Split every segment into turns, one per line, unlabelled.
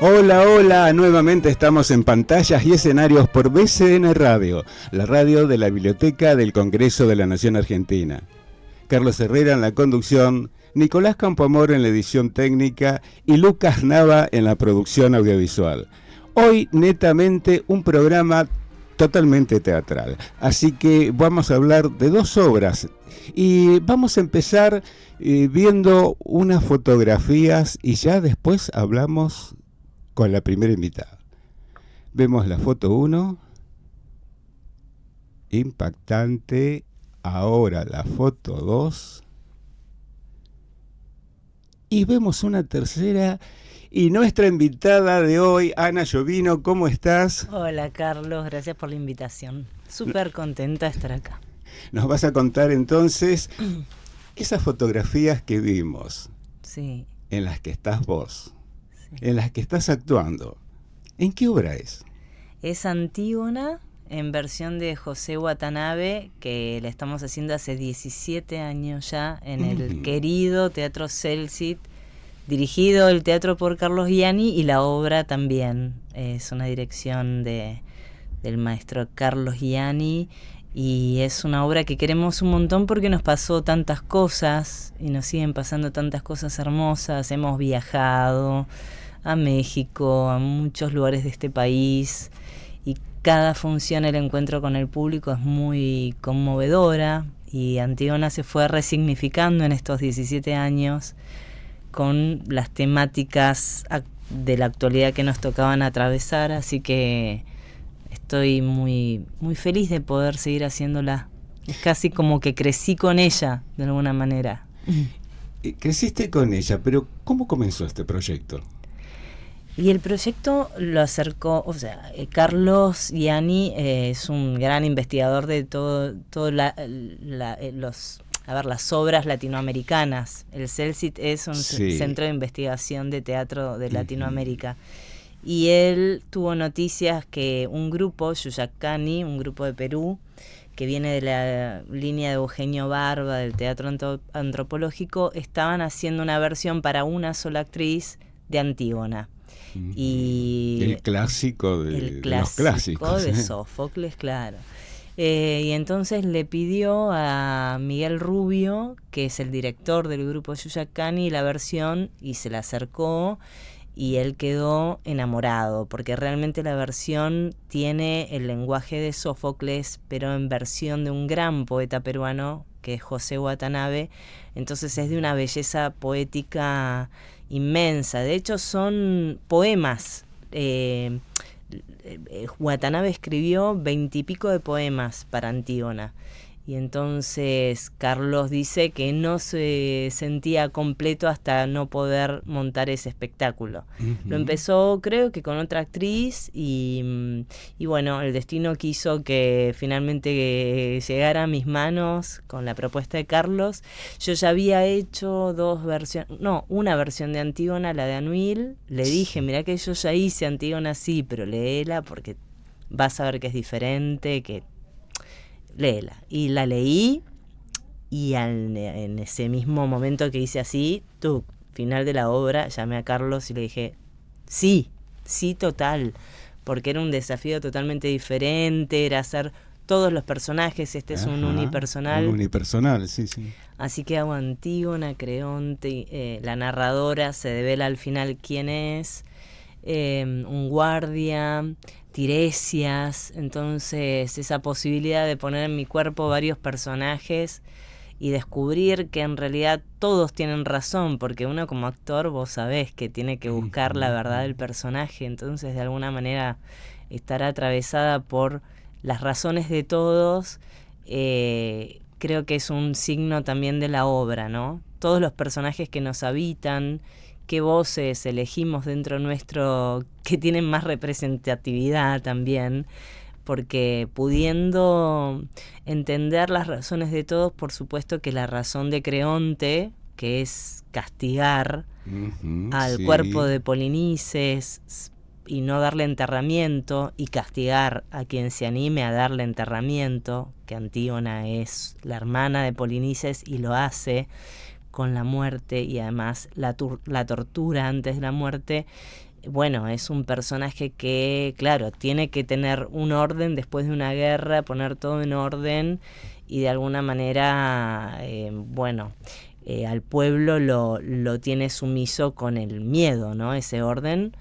Hola, hola, nuevamente estamos en pantallas y escenarios por BCN Radio, la radio de la Biblioteca del Congreso de la Nación Argentina. Carlos Herrera en la conducción, Nicolás Campoamor en la edición técnica y Lucas Nava en la producción audiovisual. Hoy netamente un programa totalmente teatral, así que vamos a hablar de dos obras y vamos a empezar viendo unas fotografías y ya después hablamos con la primera invitada. Vemos la foto 1, impactante. Ahora la foto 2 y vemos una tercera. Y nuestra invitada de hoy, Ana Llovino, ¿cómo estás?
Hola Carlos, gracias por la invitación. Súper contenta de estar acá.
Nos vas a contar entonces esas fotografías que vimos,
sí,
en las que estás vos, en las que estás actuando. ¿En qué obra es?
Es Antígona, en versión de José Watanabe, que la estamos haciendo hace 17 años ya en el querido Teatro Celsit, dirigido el teatro por Carlos Gianni, y la obra también es una dirección del maestro Carlos Gianni, y es una obra que queremos un montón porque nos pasó tantas cosas y nos siguen pasando tantas cosas hermosas. Hemos viajado a México, a muchos lugares de este país, y cada función, el encuentro con el público es muy conmovedora, y Antígona se fue resignificando en estos 17 años con las temáticas de la actualidad que nos tocaban atravesar, así que estoy muy, muy feliz de poder seguir haciéndola. Es casi como que crecí con ella, de alguna manera.
Creciste con ella, pero ¿cómo comenzó este proyecto?
Y el proyecto lo acercó, o sea, Carlos Gianni es un gran investigador de todo las obras latinoamericanas. El Celsit es un centro de investigación de teatro de Latinoamérica. Y él tuvo noticias que un grupo, Yuyacani, un grupo de Perú, que viene de la línea de Eugenio Barba, del teatro antropológico, estaban haciendo una versión para una sola actriz de Antígona. Y
el clásico de los clásicos.
De Sófocles, claro. Y entonces le pidió a Miguel Rubio, que es el director del grupo Yuyacani, la versión, y se la acercó, y él quedó enamorado, porque realmente la versión tiene el lenguaje de Sófocles, pero en versión de un gran poeta peruano, que es José Watanabe. Entonces es de una belleza poética inmensa. De hecho son poemas. Watanabe escribió 20 y pico de poemas para Antígona, y entonces Carlos dice que no se sentía completo hasta no poder montar ese espectáculo. Lo empezó, creo que con otra actriz, y bueno, el destino quiso que finalmente llegara a mis manos con la propuesta de Carlos. Yo ya había hecho una versión de Antígona, la de Anuil. Le dije, mirá que yo ya hice Antígona, sí, pero léela porque vas a ver que es diferente, que léela. Y la leí, y en ese mismo momento que hice así, final de la obra, llamé a Carlos y le dije, sí, total, porque era un desafío totalmente diferente, era hacer todos los personajes, es un unipersonal.
Un unipersonal, sí.
Así que hago Antígona, Creonte, la narradora se devela al final quién es, un guardia, Tiresias. Entonces esa posibilidad de poner en mi cuerpo varios personajes y descubrir que en realidad todos tienen razón, porque uno como actor, vos sabés que tiene que buscar la verdad del personaje, entonces de alguna manera estará atravesada por las razones de todos. Creo que es un signo también de la obra, ¿no? Todos los personajes que nos habitan, qué voces elegimos dentro nuestro que tienen más representatividad también, porque pudiendo entender las razones de todos, por supuesto que la razón de Creonte, que es castigar al cuerpo de Polinices y no darle enterramiento, y castigar a quien se anime a darle enterramiento, que Antígona es la hermana de Polinices y lo hace con la muerte, y además la tortura antes de la muerte, bueno, es un personaje que, claro, tiene que tener un orden después de una guerra, poner todo en orden y de alguna manera, al pueblo lo tiene sumiso con el miedo, ¿no? Ese orden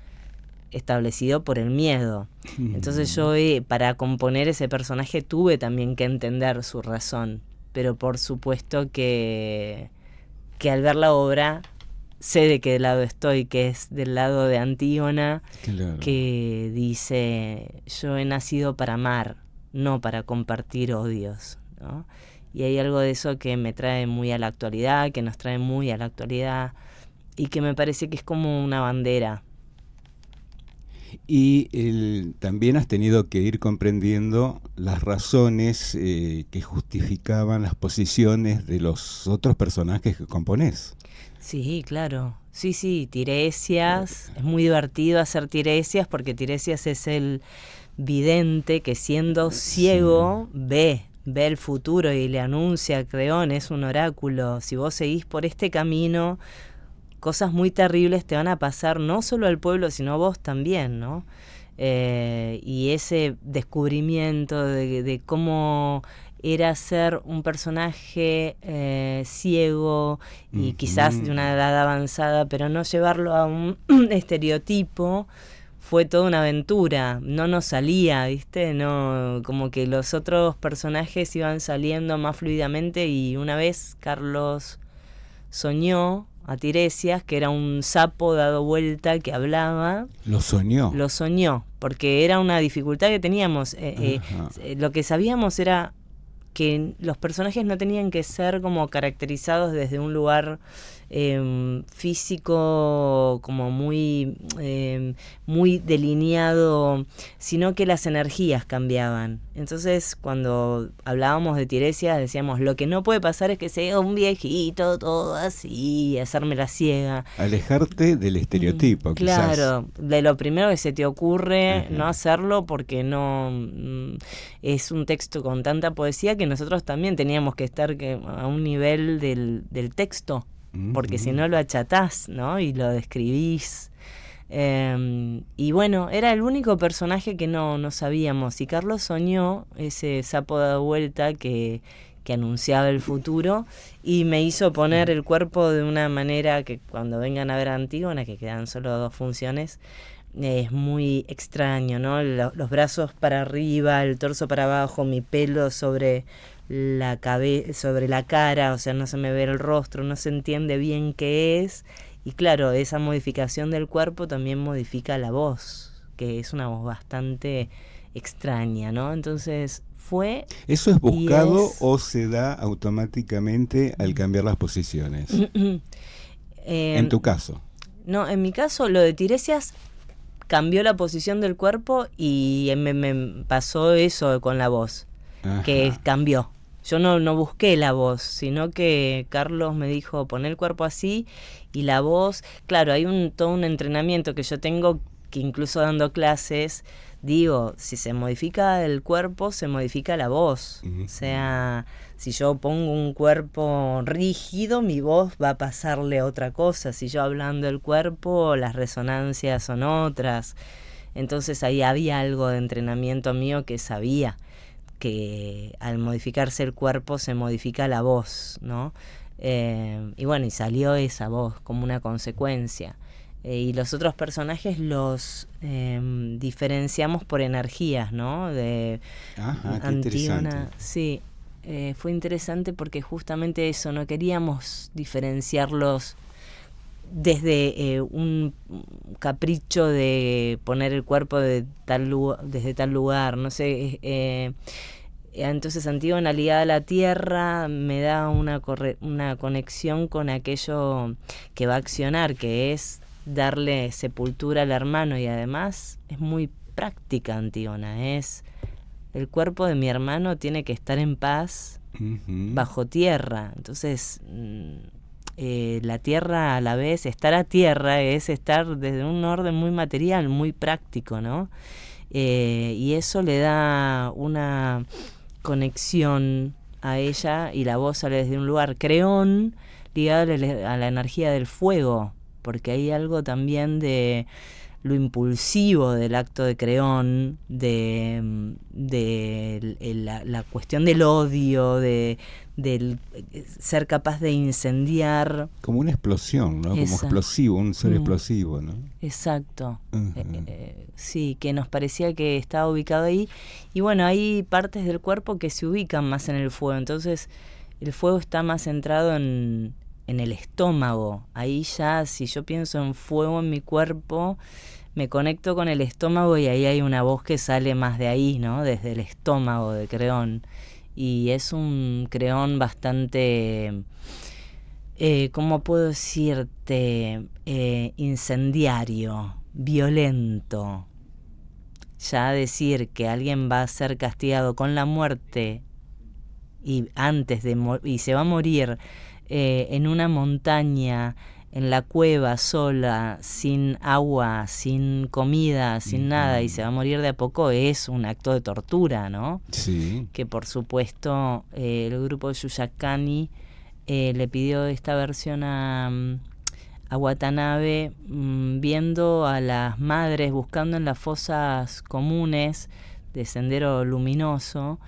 establecido por el miedo. Entonces yo, para componer ese personaje, tuve también que entender su razón, pero por supuesto que al ver la obra sé de qué lado estoy, que es del lado de Antígona, claro, que dice: yo he nacido para amar, no para compartir odios, ¿no? Y hay algo de eso que me trae muy a la actualidad, que nos trae muy a la actualidad, y que me parece que es como una bandera.
Y también has tenido que ir comprendiendo las razones que justificaban las posiciones de los otros personajes que componés.
Sí, claro. Sí, Tiresias. Es muy divertido hacer Tiresias porque Tiresias es el vidente que, siendo ciego, ve el futuro y le anuncia a Creón, es un oráculo. Si vos seguís por este camino, cosas muy terribles te van a pasar, no solo al pueblo, sino a vos también, ¿no? Y ese descubrimiento de cómo era ser un personaje ciego y quizás de una edad avanzada, pero no llevarlo a un estereotipo, fue toda una aventura. No nos salía, ¿viste? No, como que los otros personajes iban saliendo más fluidamente, y una vez Carlos soñó a Tiresias, que era un sapo dado vuelta que hablaba.
¿Lo soñó?
Lo soñó, porque era una dificultad que teníamos. Lo que sabíamos era que los personajes no tenían que ser como caracterizados desde un lugar físico como muy delineado, sino que las energías cambiaban. Entonces, cuando hablábamos de Tiresias, decíamos: lo que no puede pasar es que sea un viejito todo así, hacerme la ciega.
Alejarte del estereotipo, quizás.
Claro, de lo primero que se te ocurre, no hacerlo, porque no es un texto con tanta poesía que nosotros también teníamos que estar a un nivel del texto, porque si no lo achatás, ¿no? Y lo describís. Y bueno, era el único personaje que no sabíamos. Y Carlos soñó ese sapo dado vuelta que anunciaba el futuro, y me hizo poner el cuerpo de una manera que, cuando vengan a ver a Antígona, que quedan solo 2 funciones, es muy extraño, ¿no? Los brazos para arriba, el torso para abajo, mi pelo sobre la sobre la cara, o sea, no se me ve el rostro, no se entiende bien qué es. Y claro, esa modificación del cuerpo también modifica la voz, que es una voz bastante extraña, ¿no? Entonces fue...
¿Eso es buscado o se da automáticamente al cambiar las posiciones? En tu caso.
No, en mi caso, lo de Tiresias cambió la posición del cuerpo y me pasó eso con la voz. Ajá. Que cambió. Yo no busqué la voz, sino que Carlos me dijo: pon el cuerpo así, y la voz, claro, hay todo un entrenamiento que yo tengo, que incluso dando clases digo: si se modifica el cuerpo, se modifica la voz. O sea, si yo pongo un cuerpo rígido, mi voz va a pasarle otra cosa. Si yo hablando el cuerpo, las resonancias son otras. Entonces ahí había algo de entrenamiento mío, que sabía que al modificarse el cuerpo se modifica la voz, ¿no? Y bueno, y salió esa voz como una consecuencia. Y los otros personajes los diferenciamos por energías, ¿no? De Antígona. Sí, fue interesante porque justamente eso, no queríamos diferenciarlos desde un capricho de poner el cuerpo de desde tal lugar, no sé. Entonces Antígona ligada a la tierra me da una conexión con aquello que va a accionar, que es darle sepultura al hermano, y además es muy práctica Antígona. Es: el cuerpo de mi hermano tiene que estar en paz bajo tierra. Entonces la tierra, a la vez, estar a tierra es estar desde un orden muy material, muy práctico, ¿no? Y eso le da una conexión a ella, y la voz sale desde un lugar Creón, ligado a la energía del fuego, porque hay algo también de lo impulsivo del acto de Creón, de la cuestión del odio, del ser capaz de incendiar.
Como una explosión, ¿no? Como explosivo, un ser explosivo, ¿no?
Exacto. Sí, que nos parecía que estaba ubicado ahí. Y bueno, hay partes del cuerpo que se ubican más en el fuego. Entonces, el fuego está más centrado en el estómago. Ahí ya, si yo pienso en fuego en mi cuerpo, me conecto con el estómago y ahí hay una voz que sale más de ahí, ¿no? Desde el estómago de Creón. Y es un Creón bastante, ¿cómo puedo decirte? Incendiario, violento. Ya decir que alguien va a ser castigado con la muerte y antes de y se va a morir en una montaña, en la cueva, sola, sin agua, sin comida, sin nada, y se va a morir de a poco, es un acto de tortura, ¿no?
Sí.
Que por supuesto el grupo de Yuyakani le pidió esta versión a Watanabe, viendo a las madres buscando en las fosas comunes de Sendero Luminoso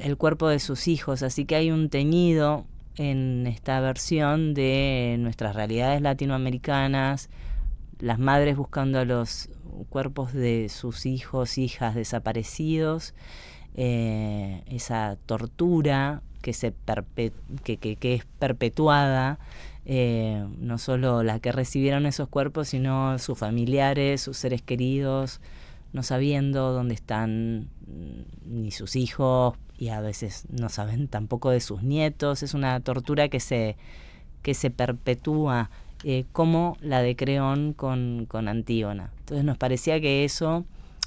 el cuerpo de sus hijos, así que hay un teñido en esta versión de nuestras realidades latinoamericanas, las madres buscando a los cuerpos de sus hijos, hijas desaparecidos, esa tortura que que es perpetuada, no solo la que recibieron esos cuerpos, sino sus familiares, sus seres queridos, no sabiendo dónde están ni sus hijos, y a veces no saben tampoco de sus nietos. Es una tortura que se perpetúa, como la de Creón con Antígona. Entonces nos parecía que eso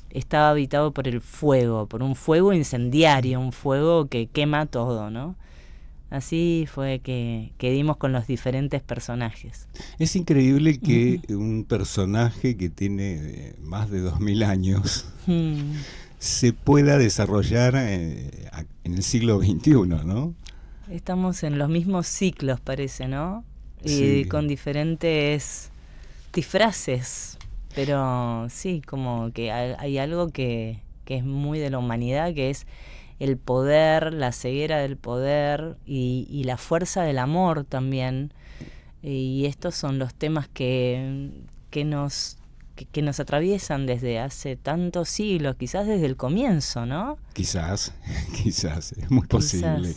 estaba habitado por el fuego, por un fuego incendiario, un fuego que quema todo, ¿no? Así fue que dimos con los diferentes personajes.
Es increíble que un personaje que tiene más de 2000 años se pueda desarrollar en el siglo XXI, ¿no?
Estamos en los mismos ciclos, parece, ¿no?
Sí.
Y con diferentes disfraces, pero sí, como que hay algo que es muy de la humanidad, que es el poder, la ceguera del poder y la fuerza del amor también. Y estos son los temas que nos atraviesan desde hace tantos siglos, quizás desde el comienzo, ¿no?
Quizás, es muy posible.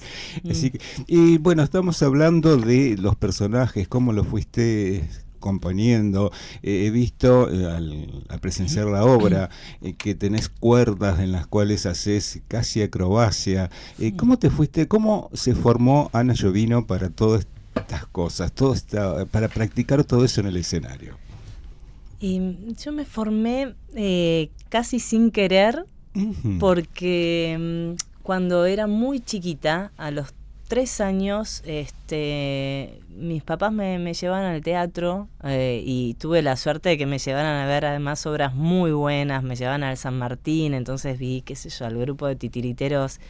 Así que, y bueno, estamos hablando de los personajes, cómo los fuiste componiendo. He visto al presenciar la obra que tenés cuerdas en las cuales haces casi acrobacia. ¿Cómo se formó Ana Llovino para todas estas cosas, para practicar todo eso en el escenario?
Yo me formé casi sin querer, porque cuando era muy chiquita, a los 3 años, mis papás me llevaban al teatro, y tuve la suerte de que me llevaran a ver además obras muy buenas. Me llevaban al San Martín, entonces vi, qué sé yo, al grupo de titiriteros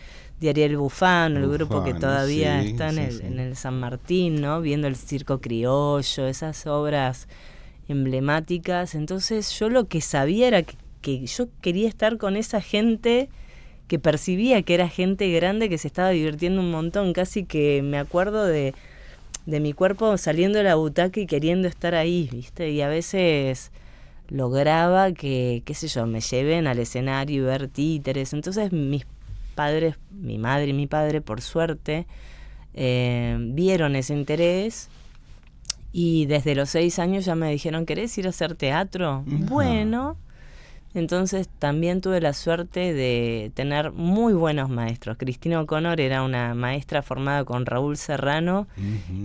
de Ariel Bufano, el grupo que todavía está en el San Martín, ¿no? Viendo el Circo Criollo, esas obras emblemáticas. Entonces yo lo que sabía era que yo quería estar con esa gente, que percibía que era gente grande que se estaba divirtiendo un montón. Casi que me acuerdo de mi cuerpo saliendo de la butaca y queriendo estar ahí, ¿viste? Y a veces lograba que, qué sé yo, me lleven al escenario y ver títeres. Entonces mis padres, mi madre y mi padre, por suerte, vieron ese interés. Y desde los 6 años ya me dijeron, ¿querés ir a hacer teatro? Bueno, entonces también tuve la suerte de tener muy buenos maestros. Cristina O'Connor era una maestra formada con Raúl Serrano,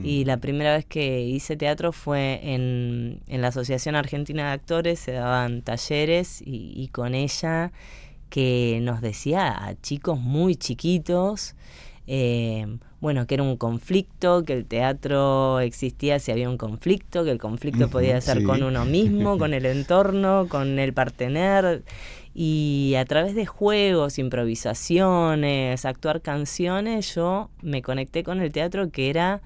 y la primera vez que hice teatro fue en la Asociación Argentina de Actores. Se daban talleres y con ella, que nos decía a chicos muy chiquitos, bueno, que era un conflicto, que el teatro existía si había un conflicto, que el conflicto podía ser con uno mismo, con el entorno, con el partener, y a través de juegos, improvisaciones, actuar canciones, yo me conecté con el teatro, que era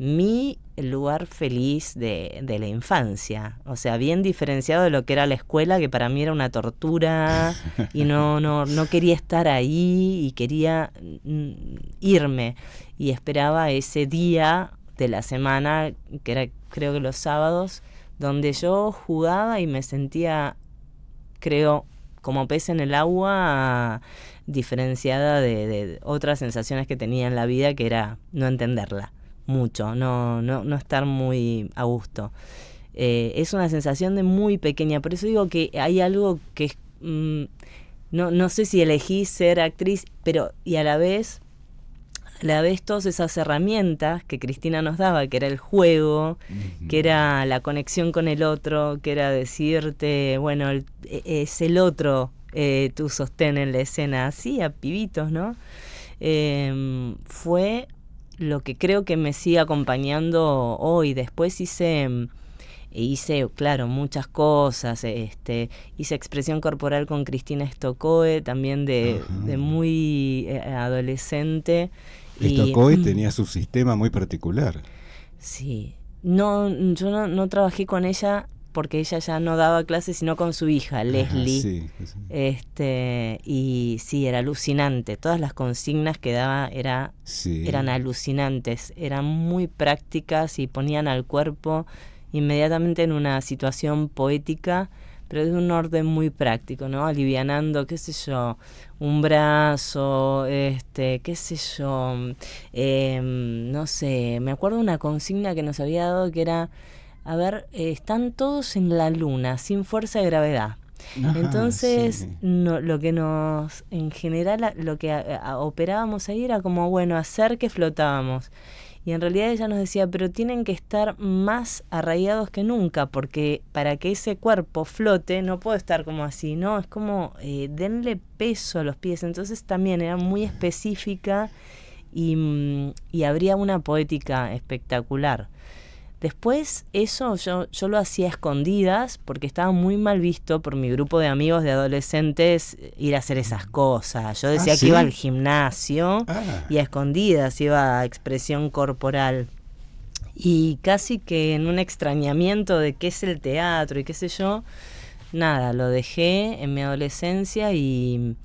mi lugar feliz de la infancia, o sea, bien diferenciado de lo que era la escuela, que para mí era una tortura y no quería estar ahí y quería irme, y esperaba ese día de la semana, que era creo que los sábados, donde yo jugaba y me sentía, creo, como pez en el agua, diferenciada de otras sensaciones que tenía en la vida, que era no entenderla mucho, no estar muy a gusto. Es una sensación de muy pequeña, por eso digo que hay algo que es, no sé si elegí ser actriz, pero y a la vez todas esas herramientas que Cristina nos daba, que era el juego, que era la conexión con el otro, que era decirte, bueno, es el otro tu sostén en la escena, así a pibitos, ¿no? Fue lo que creo que me sigue acompañando hoy. Después hice, claro, muchas cosas. Hice expresión corporal con Cristina Stockoe, también de muy adolescente.
Stockoe tenía su sistema muy particular.
Sí. Yo no trabajé con ella porque ella ya no daba clases, sino con su hija, Leslie.
Sí.
Y sí, era alucinante. Todas las consignas que daba eran alucinantes. Eran muy prácticas y ponían al cuerpo inmediatamente en una situación poética, pero de un orden muy práctico, ¿no? Alivianando, qué sé yo, un brazo, qué sé yo, no sé, me acuerdo de una consigna que nos había dado que era, a ver, están todos en la luna, sin fuerza de gravedad. Entonces, lo que en general, lo que operábamos ahí era como, bueno, hacer que flotábamos. Y en realidad ella nos decía, pero tienen que estar más arraigados que nunca, porque para que ese cuerpo flote no puede estar como así, ¿no? Es como, denle peso a los pies. Entonces también era muy específica y habría una poética espectacular. Después eso yo lo hacía a escondidas porque estaba muy mal visto por mi grupo de amigos de adolescentes ir a hacer esas cosas. Yo decía que iba al gimnasio y a escondidas iba a expresión corporal. Y casi que en un extrañamiento de qué es el teatro y qué sé yo, nada, lo dejé en mi adolescencia y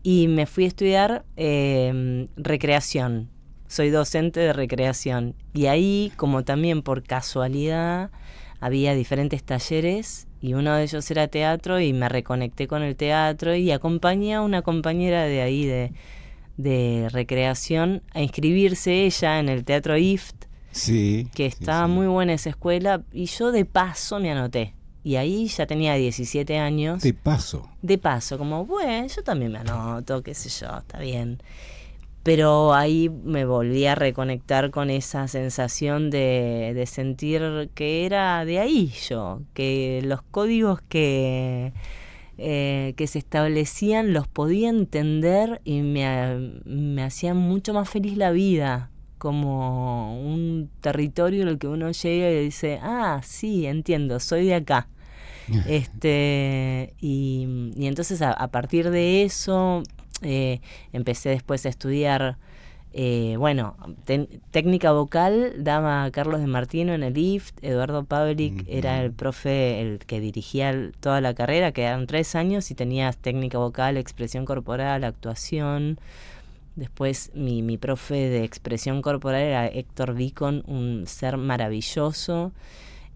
me fui a estudiar recreación. Soy docente de recreación y ahí, como también por casualidad, había diferentes talleres y uno de ellos era teatro y me reconecté con el teatro y acompañé a una compañera de ahí de recreación a inscribirse ella en el Teatro IFT, que estaba muy buena esa escuela, y yo de paso me anoté. Y ahí ya tenía 17 años.
De paso,
como, bueno, yo también me anoto, qué sé yo, está bien. Pero ahí me volví a reconectar con esa sensación de sentir que era de ahí yo, que los códigos que se establecían los podía entender y me hacían mucho más feliz la vida, como un territorio en el que uno llega y dice, sí, entiendo, soy de acá. Y entonces a partir de eso empecé después a estudiar técnica vocal, daba Carlos de Martino en el IFT, Eduardo Pavlik era el profe, el que dirigía toda la carrera, que eran 3 años y tenías técnica vocal, expresión corporal, actuación. Después mi profe de expresión corporal era Héctor Vicon, un ser maravilloso,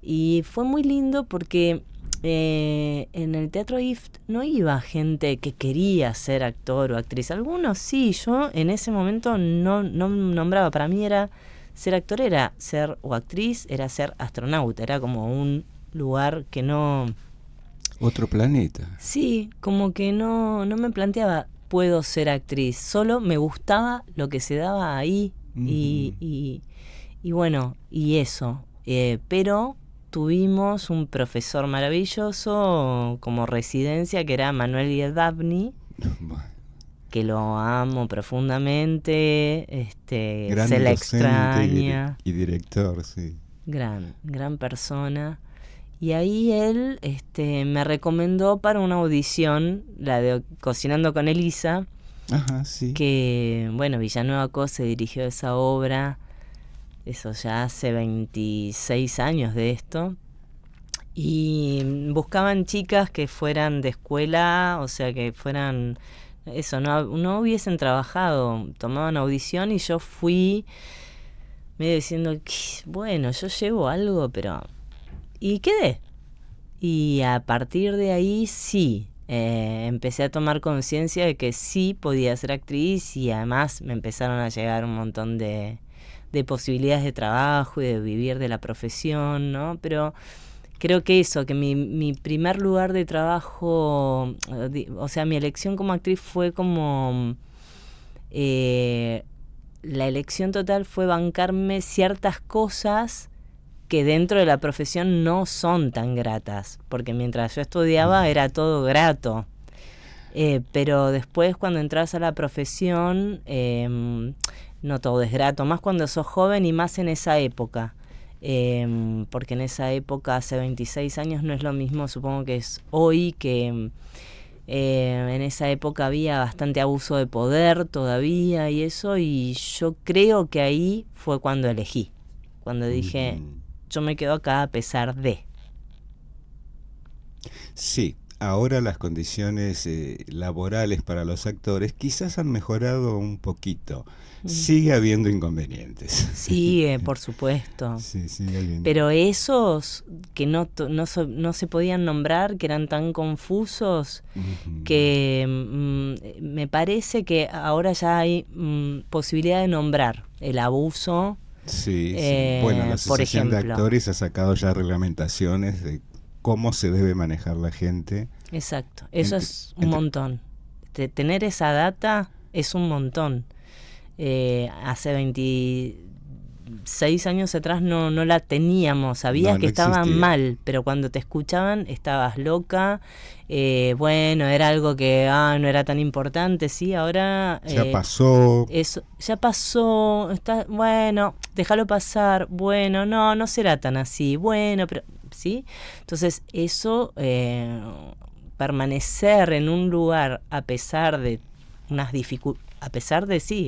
y fue muy lindo porque en el Teatro IFT no iba gente que quería ser actor o actriz. Algunos sí, yo en ese momento no nombraba. Para mí era ser actor, era ser o actriz, era ser astronauta. Era como un lugar que no...
Otro planeta.
Sí, como que no me planteaba puedo ser actriz. Solo me gustaba lo que se daba ahí. Y bueno, y eso. Pero... tuvimos un profesor maravilloso como residencia que era Manuel Guedabni, que lo amo profundamente, se la extraña.
Y director, sí.
Gran persona. Y ahí él me recomendó para una audición, la de Cocinando con Elisa,
sí.
que, Villanueva Cos se dirigió esa obra. eso ya hace 26 años de esto. Y buscaban chicas que fueran de escuela, o sea, que fueran, eso, no hubiesen trabajado, tomaban audición y yo fui medio diciendo, bueno, yo llevo algo, pero... Y quedé. Y a partir de ahí sí, empecé a tomar conciencia de que sí podía ser actriz y además me empezaron a llegar un montón de posibilidades de trabajo y de vivir de la profesión, ¿no? Pero creo que eso, que mi primer lugar de trabajo, o sea, mi elección como actriz fue como... la elección total fue bancarme ciertas cosas que dentro de la profesión no son tan gratas, porque mientras yo estudiaba era todo grato, pero después cuando entras a la profesión no todo es grato, más cuando sos joven y más en esa época, porque en esa época hace 26 años no es lo mismo, supongo que es hoy, que en esa época había bastante abuso de poder todavía y eso, y yo creo que ahí fue cuando elegí, cuando dije... Yo me quedo acá a pesar de.
Sí, ahora las condiciones laborales para los actores quizás han mejorado un poquito. Sigue habiendo inconvenientes.
Sigue, por supuesto.
Sí, sigue habiendo.
Pero esos que no se podían nombrar, que eran tan confusos, que me parece que ahora ya hay posibilidad de nombrar el abuso.
Sí, sí. Bueno, la Asociación de Actores ha sacado ya reglamentaciones de cómo se debe manejar la gente.
Exacto, eso es un montón. Tener esa data es un montón. Hace 26 años atrás no la teníamos, sabías que estaban mal, pero cuando te escuchaban estabas loca. Bueno, era algo que no era tan importante, sí, ahora...
ya pasó.
Eso, ya pasó, bueno, déjalo pasar, bueno, no será tan así, bueno, pero... ¿sí? Entonces eso, permanecer en un lugar a pesar de unas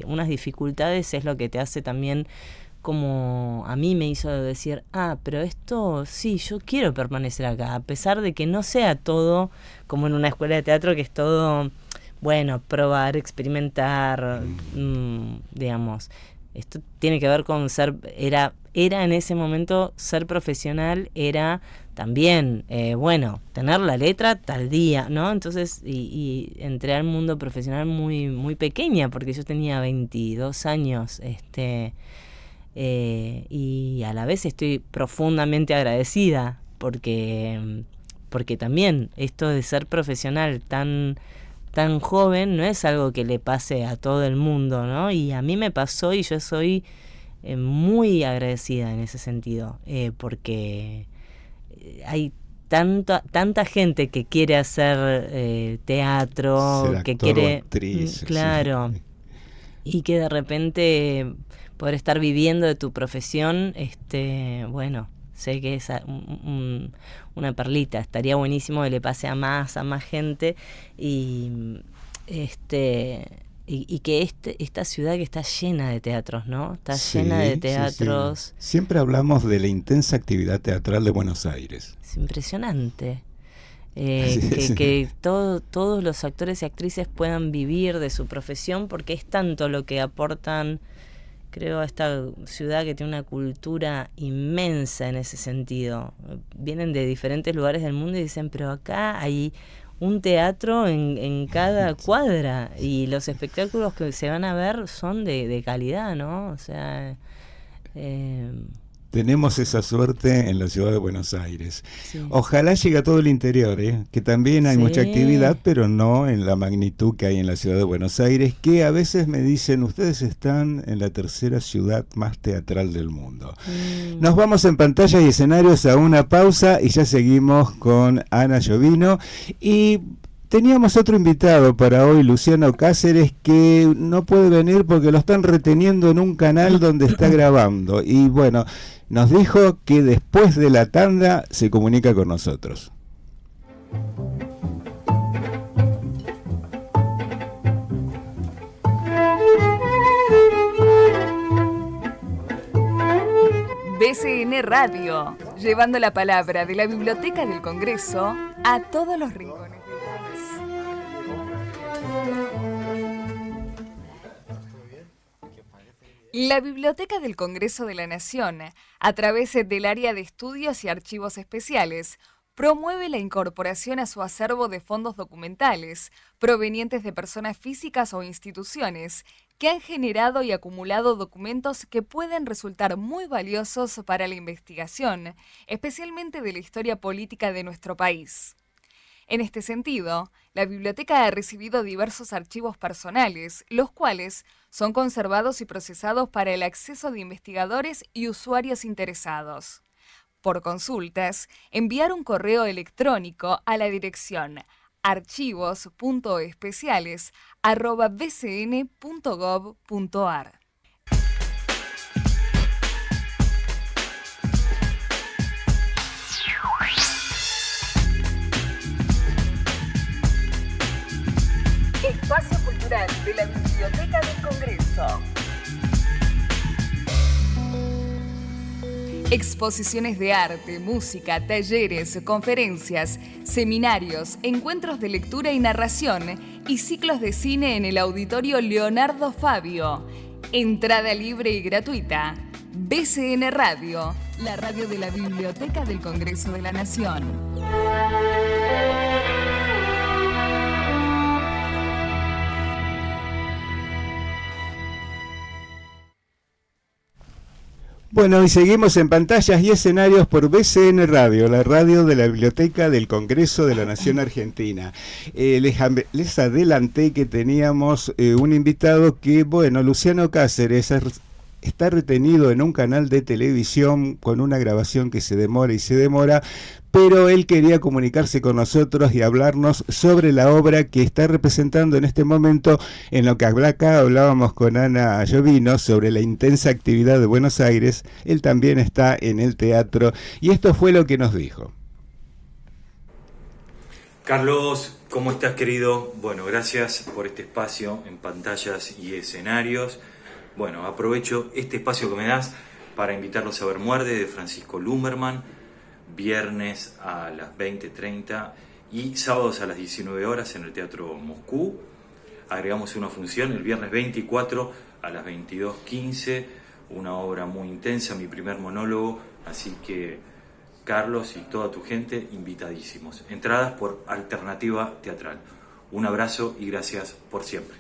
unas dificultades es lo que te hace también, como a mí me hizo decir, pero esto sí, yo quiero permanecer acá, a pesar de que no sea todo como en una escuela de teatro, que es todo, bueno, probar, experimentar, digamos. Esto tiene que ver con era en ese momento ser profesional, era también, tener la letra tal día, ¿no? Entonces, y entré al mundo profesional muy, muy pequeña, porque yo tenía 22 años, y a la vez estoy profundamente agradecida, porque también esto de ser profesional tan joven no es algo que le pase a todo el mundo, ¿no? Y a mí me pasó y yo soy muy agradecida en ese sentido, porque hay tanta gente que quiere hacer teatro,
ser actor,
que quiere...
actriz,
claro,
sí.
Y que de repente poder estar viviendo de tu profesión, bueno... Sé que es una perlita, estaría buenísimo que le pase a más gente y que esta ciudad que está llena de teatros, ¿no? Está llena de teatros.
Sí. Siempre hablamos de la intensa actividad teatral de Buenos Aires.
Es impresionante. Que todos los actores y actrices puedan vivir de su profesión, porque es tanto lo que aportan, creo, a esta ciudad, que tiene una cultura inmensa en ese sentido. Vienen de diferentes lugares del mundo y dicen, pero acá hay un teatro en cada cuadra, y los espectáculos que se van a ver son de calidad, ¿no? O sea...
Tenemos esa suerte en la ciudad de Buenos Aires.
Sí.
Ojalá llegue a todo el interior, que también hay mucha actividad, pero no en la magnitud que hay en la ciudad de Buenos Aires, que a veces me dicen, ustedes están en la tercera ciudad más teatral del mundo. Nos vamos en Pantallas y Escenarios a una pausa y ya seguimos con Ana Llovino. Y teníamos otro invitado para hoy, Luciano Cáceres, que no puede venir porque lo están reteniendo en un canal donde está grabando. Y bueno, nos dijo que después de la tanda se comunica con nosotros.
BCN Radio, llevando la palabra de la Biblioteca del Congreso a todos los rincones del país. La Biblioteca del Congreso de la Nación, a través del Área de Estudios y Archivos Especiales, promueve la incorporación a su acervo de fondos documentales provenientes de personas físicas o instituciones que han generado y acumulado documentos que pueden resultar muy valiosos para la investigación, especialmente de la historia política de nuestro país. En este sentido, la biblioteca ha recibido diversos archivos personales, los cuales son conservados y procesados para el acceso de investigadores y usuarios interesados. Por consultas, enviar un correo electrónico a la dirección archivos.especiales@bcn.gov.ar. Espacio Cultural de la Biblioteca del Congreso. Exposiciones de arte, música, talleres, conferencias, seminarios, encuentros de lectura y narración y ciclos de cine en el Auditorio Leonardo Fabio. Entrada libre y gratuita. BCN Radio, la radio de la Biblioteca del Congreso de la Nación.
Bueno, y seguimos en Pantallas y Escenarios por BCN Radio, la radio de la Biblioteca del Congreso de la Nación Argentina. Les adelanté que teníamos un invitado que, bueno, Luciano Cáceres, está retenido en un canal de televisión con una grabación que se demora y se demora, pero él quería comunicarse con nosotros y hablarnos sobre la obra que está representando en este momento. En lo que acá hablábamos con Ana Llovino sobre la intensa actividad de Buenos Aires, él también está en el teatro y esto fue lo que nos dijo.
Carlos, ¿cómo estás, querido? Bueno, gracias por este espacio en Pantallas y Escenarios. Bueno, aprovecho este espacio que me das para invitarlos a ver Muerde de Francisco Lumberman, viernes a las 20:30 y sábados a las 19 horas en el Teatro Moscú. Agregamos una función el viernes 24 a las 22:15, una obra muy intensa, mi primer monólogo, así que Carlos y toda tu gente invitadísimos. Entradas por Alternativa Teatral. Un abrazo y gracias por siempre.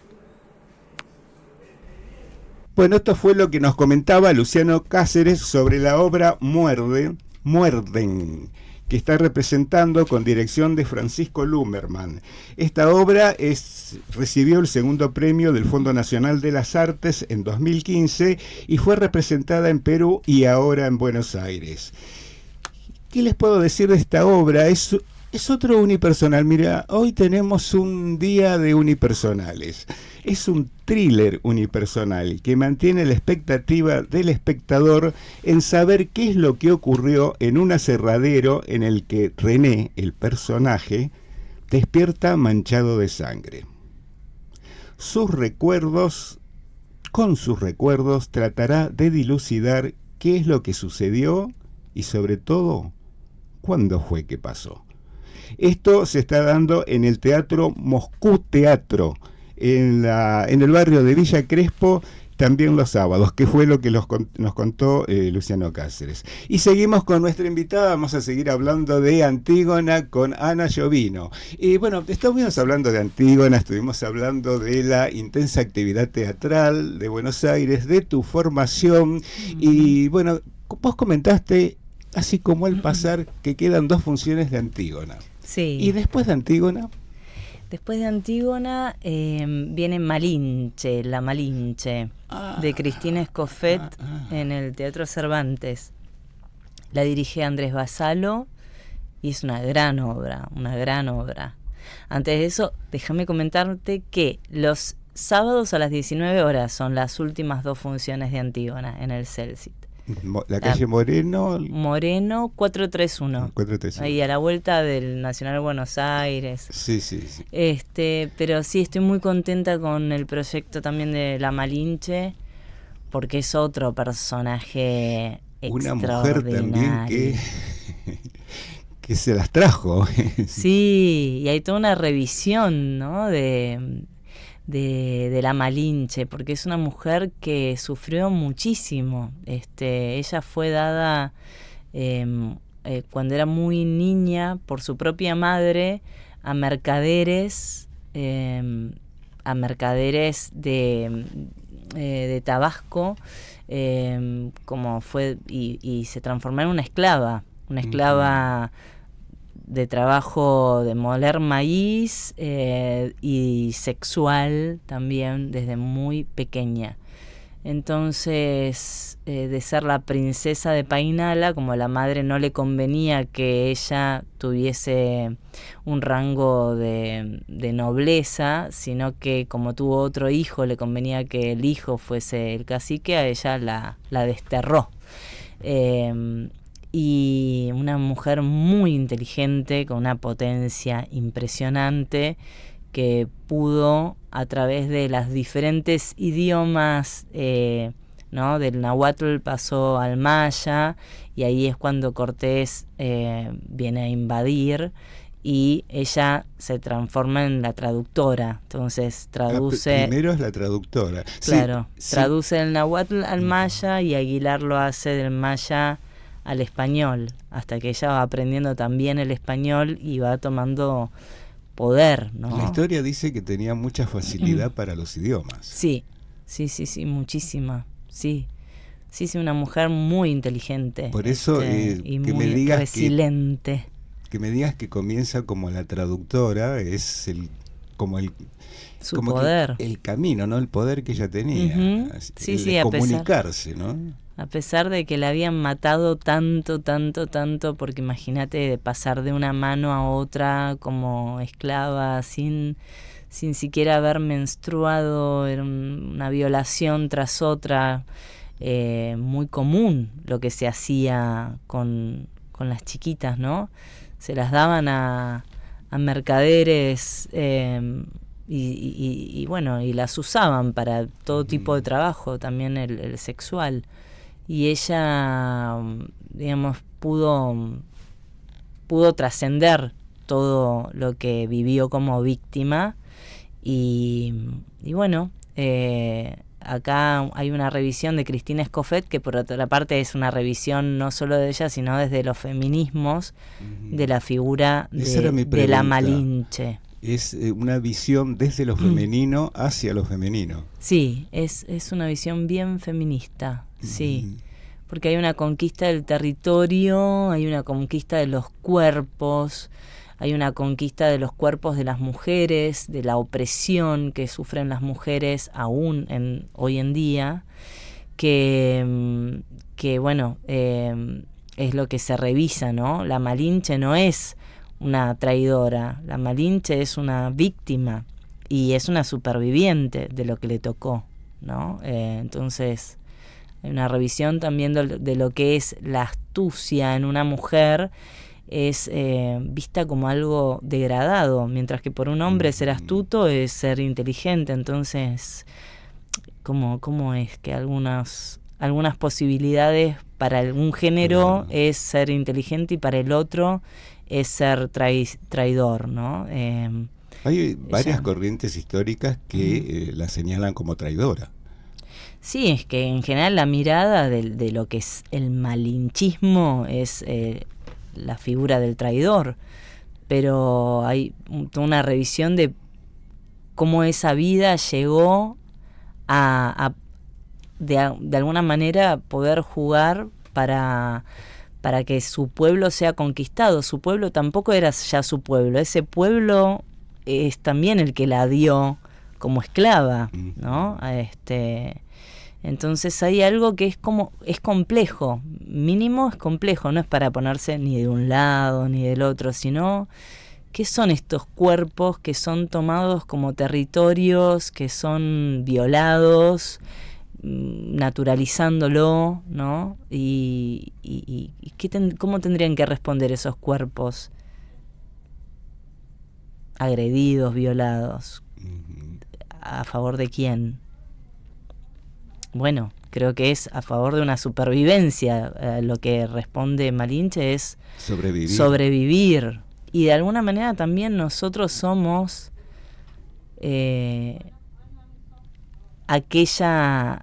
Bueno, esto fue lo que nos comentaba Luciano Cáceres sobre la obra Muerden, que está representando con dirección de Francisco Lumberman. Esta obra recibió el segundo premio del Fondo Nacional de las Artes en 2015 y fue representada en Perú y ahora en Buenos Aires. ¿Qué les puedo decir de esta obra? Es otro unipersonal. Mira, hoy tenemos un día de unipersonales. Es un thriller unipersonal que mantiene la expectativa del espectador en saber qué es lo que ocurrió en un aserradero en el que René, el personaje, despierta manchado de sangre. Con sus recuerdos tratará de dilucidar qué es lo que sucedió y sobre todo, cuándo fue que pasó. Esto se está dando en el Teatro Moscú Teatro, en el barrio de Villa Crespo, también los sábados, que fue lo que nos contó Luciano Cáceres. Y seguimos con nuestra invitada, vamos a seguir hablando de Antígona con Ana Llovino. Y bueno, estuvimos hablando de Antígona, estuvimos hablando de la intensa actividad teatral de Buenos Aires, de tu formación, y bueno, vos comentaste, así como al pasar, que quedan 2 funciones de Antígona.
Sí.
¿Y después de Antígona?
Después de Antígona viene Malinche, La Malinche, de Cristina Escofet en el Teatro Cervantes. La dirige Andrés Basalo y es una gran obra, una gran obra. Antes de eso, déjame comentarte que los sábados a las 19 horas son las últimas 2 funciones de Antígona en el Celsit.
La calle Moreno
431. Ahí a la vuelta del Nacional Buenos Aires.
Sí.
Pero sí, estoy muy contenta con el proyecto también de La Malinche, porque es otro personaje
Una mujer también
extraordinaria.
que se las trajo.
Sí, y hay toda una revisión, ¿no? De la Malinche, porque es una mujer que sufrió muchísimo. Ella fue dada cuando era muy niña por su propia madre a mercaderes, de Tabasco, como fue, y se transformó en una esclava de trabajo de moler maíz y sexual también desde muy pequeña. Entonces, de ser la princesa de Painala, como a la madre no le convenía que ella tuviese un rango de nobleza, sino que como tuvo otro hijo, le convenía que el hijo fuese el cacique, a ella la desterró. Y una mujer muy inteligente, con una potencia impresionante, que pudo, a través de los diferentes idiomas, ¿no? Del náhuatl pasó al maya, y ahí es cuando Cortés viene a invadir, y ella se transforma en la traductora. Entonces traduce...
Primero es la traductora.
Claro,
sí,
traduce el náhuatl al maya, y Aguilar lo hace del maya al español, hasta que ella va aprendiendo también el español y va tomando poder, ¿no?
La historia dice que tenía mucha facilidad para los idiomas.
Sí, muchísima, sí, una mujer muy inteligente.
Por eso
y
que
muy
me digas
resiliente.
Que me digas que comienza como la traductora es
Su
como
poder,
el camino, ¿no? El poder que ella tenía.
Sí,
comunicarse, ¿no?
A pesar de que la habían matado tanto, porque imagínate, de pasar de una mano a otra como esclava sin siquiera haber menstruado, era una violación tras otra, muy común lo que se hacía con las chiquitas, ¿no? Se las daban a mercaderes, y bueno, y las usaban para todo tipo de trabajo, también el sexual. Y ella, digamos, pudo trascender todo lo que vivió como víctima. Y bueno, acá hay una revisión de Cristina Escofet, que por otra parte es una revisión no solo de ella, sino desde los feminismos, de la figura de la Malinche.
Es una visión desde lo femenino hacia lo femenino.
Sí, es una visión bien feminista, sí. Porque hay una conquista del territorio, hay una conquista de los cuerpos, hay una conquista de los cuerpos de las mujeres, de la opresión que sufren las mujeres aún hoy en día, que bueno, es lo que se revisa, ¿no? La Malinche no es una traidora, la Malinche es una víctima y es una superviviente de lo que le tocó, ¿no? Entonces hay una revisión también de lo que es la astucia en una mujer, es vista como algo degradado, mientras que por un hombre ser astuto es ser inteligente. Entonces, ¿cómo es que algunas posibilidades para algún género es ser inteligente y para el otro es ser traidor, ¿no?
Hay varias corrientes históricas que la señalan como traidora.
Sí, es que en general la mirada de lo que es el malinchismo es la figura del traidor, pero hay una revisión de cómo esa vida llegó a de alguna manera poder jugar para que su pueblo sea conquistado. Su pueblo tampoco era ya su pueblo, ese pueblo es también el que la dio como esclava, ¿no? Entonces hay algo que es complejo, mínimo es complejo, no es para ponerse ni de un lado ni del otro, sino ¿qué son estos cuerpos que son tomados como territorios, que son violados, naturalizándolo, ¿no? Y ¿cómo tendrían que responder esos cuerpos agredidos, violados? ¿A favor de quién? Bueno, creo que es a favor de una supervivencia. Lo que responde Malinche es sobrevivir. Y de alguna manera también nosotros somos aquellos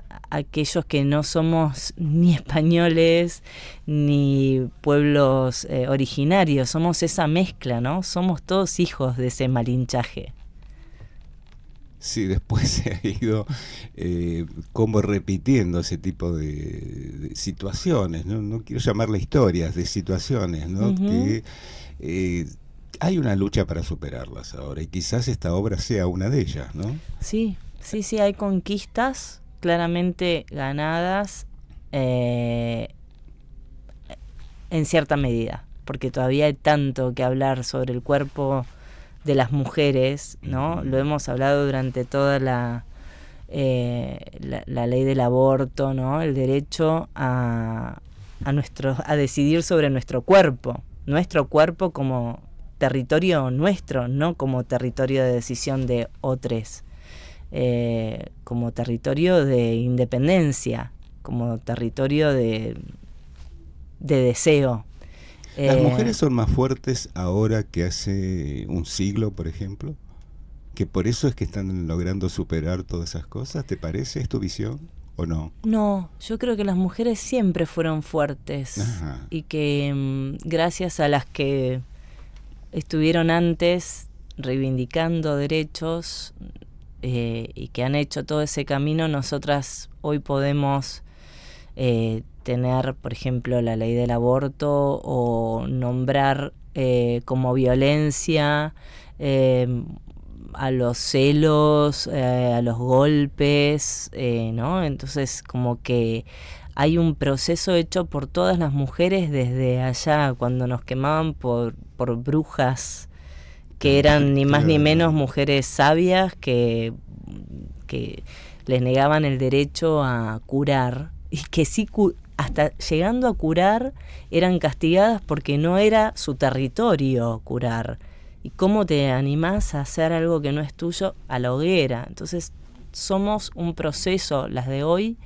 que no somos ni españoles ni pueblos originarios, somos esa mezcla, ¿no? Somos todos hijos de ese malinchaje.
Sí, después se ha ido como repitiendo ese tipo de situaciones, ¿no? No quiero llamarle historias, de situaciones, ¿no? Uh-huh. Que hay una lucha para superarlas ahora, y quizás esta obra sea una de ellas, ¿no?
Sí, hay conquistas claramente ganadas en cierta medida, porque todavía hay tanto que hablar sobre el cuerpo de las mujeres, ¿no? Lo hemos hablado durante toda la ley del aborto, ¿no? El derecho a decidir sobre nuestro cuerpo como territorio nuestro, no como territorio de decisión de otros, como territorio de independencia, como territorio de deseo.
¿Las mujeres son más fuertes ahora que hace un siglo, por ejemplo? ¿Que por eso es que están logrando superar todas esas cosas? ¿Te parece? ¿Es tu visión o no?
No, yo creo que las mujeres siempre fueron fuertes. Ajá. Y que gracias a las que estuvieron antes reivindicando derechos y que han hecho todo ese camino, nosotras hoy podemos tener, por ejemplo, la ley del aborto o nombrar como violencia a los celos, a los golpes, ¿no? Entonces, como que hay un proceso hecho por todas las mujeres desde allá, cuando nos quemaban por brujas, que eran ni más ni menos mujeres sabias que les negaban el derecho a curar, y que sí, hasta llegando a curar, eran castigadas porque no era su territorio curar. ¿Y cómo te animás a hacer algo que no es tuyo? A la hoguera. Entonces somos un proceso, las de hoy,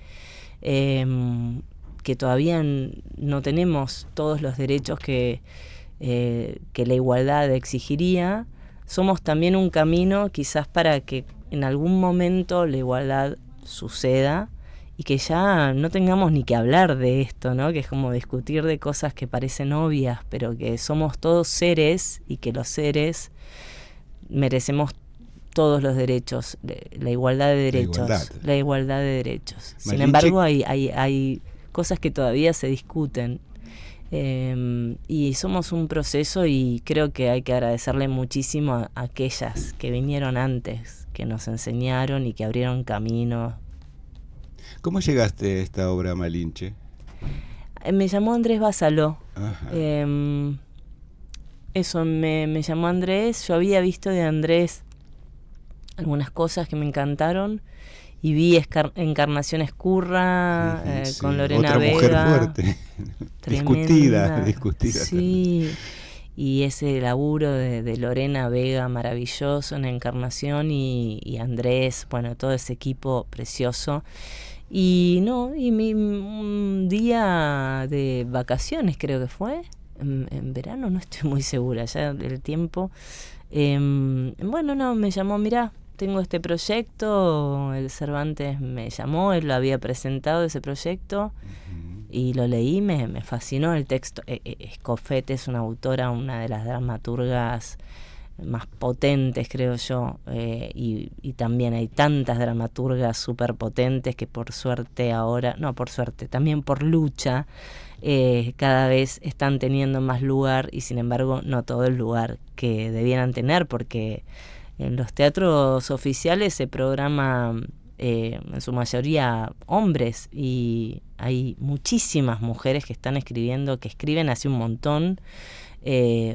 que todavía no tenemos todos los derechos que la igualdad exigiría. Somos también un camino quizás para que en algún momento la igualdad suceda y que ya no tengamos ni que hablar de esto, ¿no? Que es como discutir de cosas que parecen obvias, pero que somos todos seres y que los seres merecemos todos los derechos, la igualdad de derechos. La igualdad de derechos.
Malinche.
Sin embargo, hay cosas que todavía se discuten. Y somos un proceso, y creo que hay que agradecerle muchísimo a aquellas que vinieron antes, que nos enseñaron y que abrieron caminos.
¿Cómo llegaste a esta obra, Malinche?
Me llamó Andrés Basaló. Eso, me llamó Andrés. Yo había visto de Andrés algunas cosas que me encantaron, y vi Encarnación Escurra,
sí.
con Lorena
Otra
Vega.
Mujer fuerte. Discutida.
Sí. Y ese laburo de Lorena Vega maravilloso en Encarnación, y Andrés, bueno, todo ese equipo precioso. Y un día de vacaciones, creo que fue, en verano, no estoy muy segura ya del tiempo. Me llamó, mirá, tengo este proyecto, el Cervantes me llamó, él lo había presentado ese proyecto. Y lo leí, me fascinó el texto. Escofet es una autora, una de las dramaturgas más potentes, creo yo, y también hay tantas dramaturgas súper potentes que también por lucha, cada vez están teniendo más lugar, y sin embargo no todo el lugar que debieran tener, porque en los teatros oficiales se programa en su mayoría hombres, y hay muchísimas mujeres que están escribiendo, que escriben hace un montón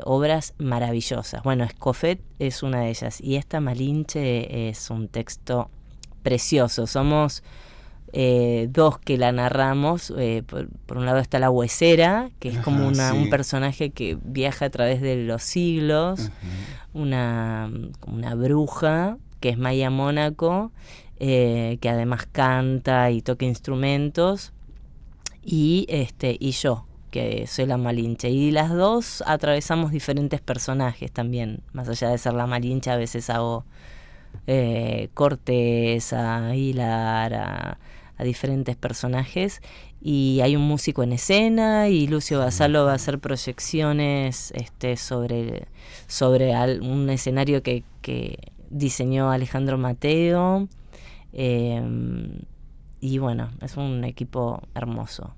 obras maravillosas. Bueno, Escofet es una de ellas, y esta Malinche es un texto precioso. Somos dos que la narramos. Por un lado está la huesera, que es como un personaje que viaja a través de los siglos, una bruja, que es Maya Mónaco, que además canta y toca instrumentos, y yo, que soy la Malinche. Y las dos atravesamos diferentes personajes también. Más allá de ser la Malinche, a veces hago cortes a Hilar, a diferentes personajes. Y hay un músico en escena, y Lucio Basalo va a hacer proyecciones sobre un escenario que diseñó Alejandro Mateo. Y bueno, es un equipo hermoso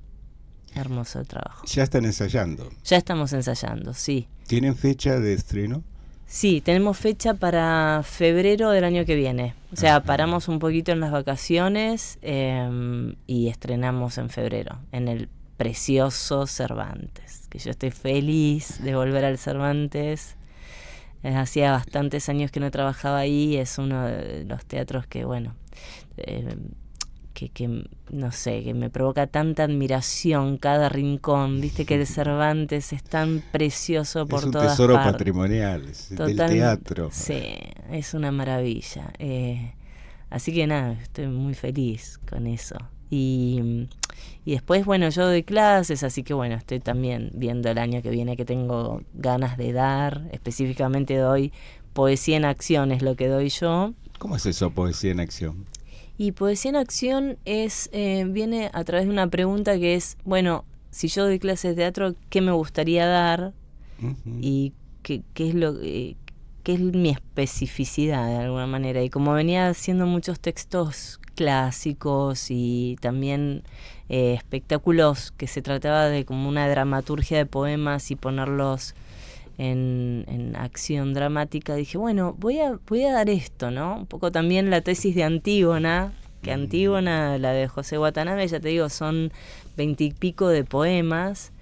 de trabajo.
Ya están ensayando.
Ya estamos ensayando, sí.
¿Tienen fecha de estreno?
Sí, tenemos fecha para febrero del año que viene. O sea,
Ajá.
paramos un poquito en las vacaciones y estrenamos en febrero, en el precioso Cervantes. Que yo estoy feliz de volver al Cervantes. Hacía bastantes años que no trabajaba ahí. Es uno de los teatros que, bueno, que no sé, que me provoca tanta admiración cada rincón. Viste que el Cervantes es tan precioso por todas partes.
Es un tesoro patrimonial del teatro.
Sí, es una maravilla. Así que nada, estoy muy feliz con eso. Y después, bueno, yo doy clases, así que bueno, estoy también viendo el año que viene que tengo ganas de dar. Específicamente doy poesía en acción, es lo que doy yo.
¿Cómo es eso, poesía en acción?
Y poesía en acción viene a través de una pregunta que es, bueno, si yo doy clases de teatro, ¿qué me gustaría dar?
Uh-huh.
Y qué es mi especificidad de alguna manera. Y como venía haciendo muchos textos clásicos y también espectáculos que se trataba de como una dramaturgia de poemas y ponerlos en acción dramática, dije, bueno, voy a dar esto, ¿no? Un poco también la tesis de Antígona, que Antígona, la de José Watanabe, ya te digo, son 20 y pico de poemas,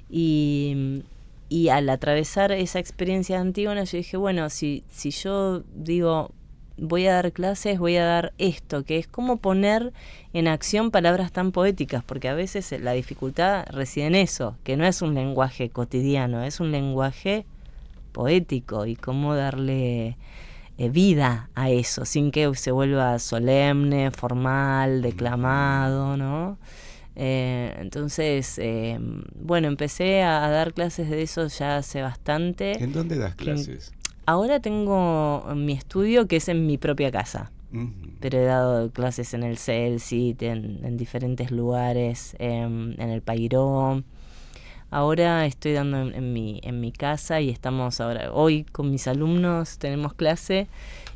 y al atravesar esa experiencia de Antígona, yo dije, bueno, si yo digo, voy a dar clases, voy a dar esto, que es como poner en acción palabras tan poéticas, porque a veces la dificultad reside en eso, que no es un lenguaje cotidiano, es un lenguaje poético, y cómo darle vida a eso, sin que se vuelva solemne, formal, declamado, ¿no? Entonces, bueno, empecé a dar clases de eso ya hace bastante.
¿En dónde das clases?
Ahora tengo mi estudio, que es en mi propia casa.
Uh-huh.
Pero he dado clases en el CELCIT, en diferentes lugares, en el Pairó. Ahora estoy dando en mi casa, y estamos hoy con mis alumnos tenemos clase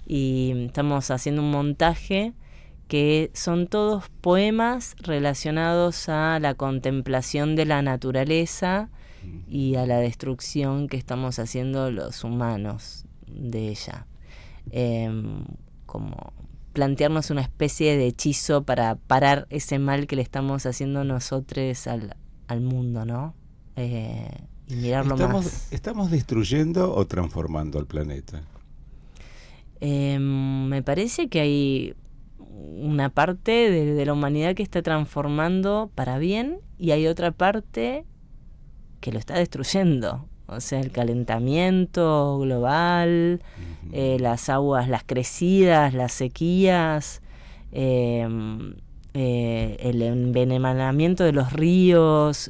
y estamos haciendo un montaje que son todos poemas relacionados a la contemplación de la naturaleza y a la destrucción que estamos haciendo los humanos de ella. Como plantearnos una especie de hechizo para parar ese mal que le estamos haciendo nosotros al mundo, ¿no? Y mirarlo más.
¿Estamos destruyendo o transformando el planeta?
Me parece que hay una parte de la humanidad que está transformando para bien, y hay otra parte que lo está destruyendo. O sea, el calentamiento global, las aguas, las crecidas, las sequías, el envenenamiento de los ríos.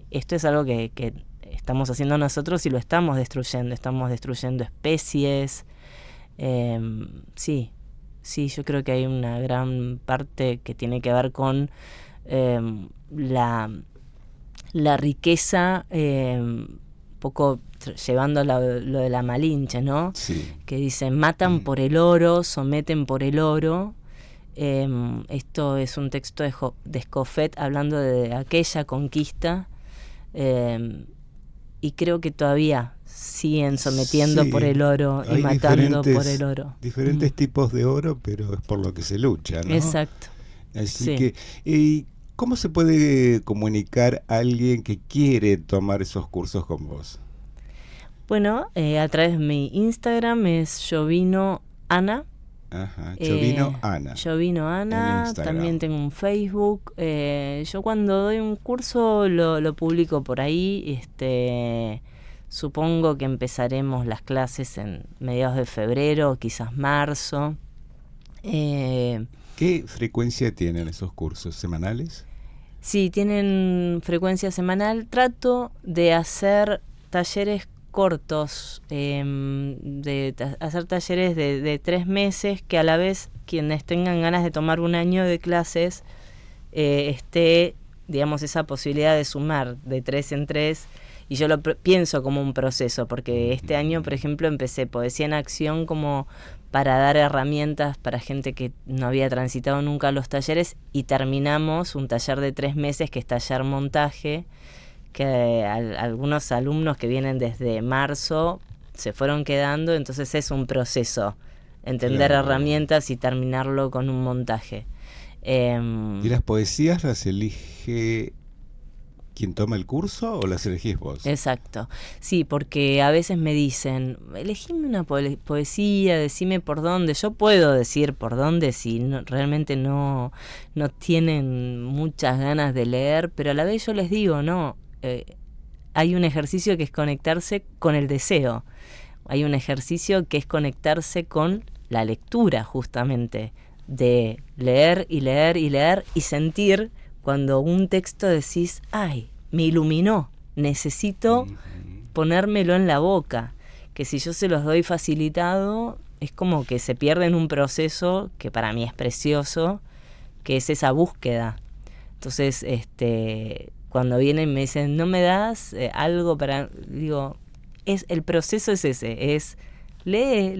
Esto es algo que estamos haciendo nosotros y lo estamos destruyendo. Estamos destruyendo especies. Sí, yo creo que hay una gran parte que tiene que ver con la riqueza, poco llevando lo de la Malinche, ¿no?
Sí.
Que dicen, matan por el oro, someten por el oro. Esto es un texto de Escofet hablando de aquella conquista, y creo que todavía siguen sometiendo por el oro y matando por el oro.
Diferentes tipos de oro, pero es por lo que se lucha, ¿no?
Exacto.
Así que, ¿cómo se puede comunicar a alguien que quiere tomar esos cursos con vos?
Bueno, a través de mi Instagram es Jovino Ana.
Ajá, Jovino Ana.
Jovino Ana, también tengo un Facebook. Yo cuando doy un curso lo publico por ahí. Supongo que empezaremos las clases en mediados de febrero, quizás marzo.
¿Qué frecuencia tienen esos cursos? ¿Semanales?
Sí, tienen frecuencia semanal. Trato de hacer talleres cortos, hacer talleres de 3 meses, que a la vez quienes tengan ganas de tomar un año de clases, esté, digamos, esa posibilidad de sumar de 3 en 3. Y yo lo pienso como un proceso, porque este año, por ejemplo, empecé Poesía en Acción como para dar herramientas para gente que no había transitado nunca los talleres, y terminamos un taller de 3 meses que es taller montaje, que algunos alumnos que vienen desde marzo se fueron quedando, entonces es un proceso, entender herramientas y terminarlo con un montaje.
¿Y las poesías las elige quien toma el curso o las elegís vos?
Exacto, sí, porque a veces me dicen, elegime una poesía, decime por dónde. Yo puedo decir por dónde si realmente no tienen muchas ganas de leer, pero a la vez yo les digo, no, hay un ejercicio que es conectarse con el deseo, hay un ejercicio que es conectarse con la lectura, justamente, de leer y leer y leer y sentir cuando un texto decís, ay, me iluminó, necesito ponérmelo en la boca, que si yo se los doy facilitado, es como que se pierde en un proceso que para mí es precioso, que es esa búsqueda. Entonces, cuando vienen y me dicen, ¿no me das algo para...? Digo, el proceso es ese, es... Lee,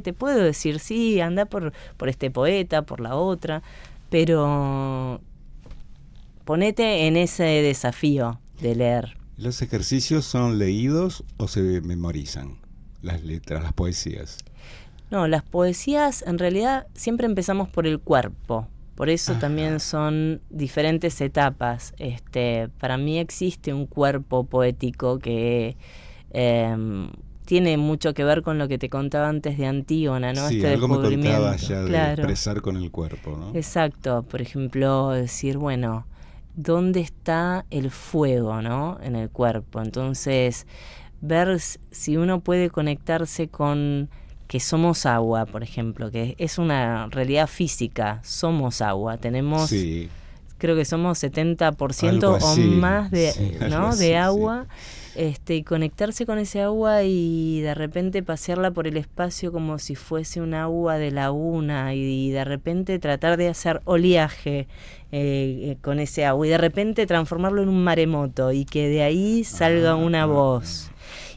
te puedo decir, sí, anda por este poeta, por la otra, pero ponete en ese desafío de leer.
¿Los ejercicios son leídos o se memorizan? Las letras, las poesías.
No, las poesías en realidad siempre empezamos por el cuerpo. Por eso también son diferentes etapas. Para mí existe un cuerpo poético que tiene mucho que ver con lo que te contaba antes de Antígona, ¿no?
Sí, algo me contabas ya de expresar con el cuerpo, ¿no?
Exacto. Por ejemplo, decir, bueno, ¿dónde está el fuego, ¿no? En el cuerpo. Entonces, ver si uno puede conectarse con que somos agua, por ejemplo, que es una realidad física. Somos agua. Tenemos... Sí. Creo que somos 70% o más de, sí, ¿no? Así, de agua, sí. Y conectarse con ese agua y de repente pasearla por el espacio como si fuese un agua de laguna y de repente tratar de hacer oleaje con ese agua y de repente transformarlo en un maremoto y que de ahí salga una voz.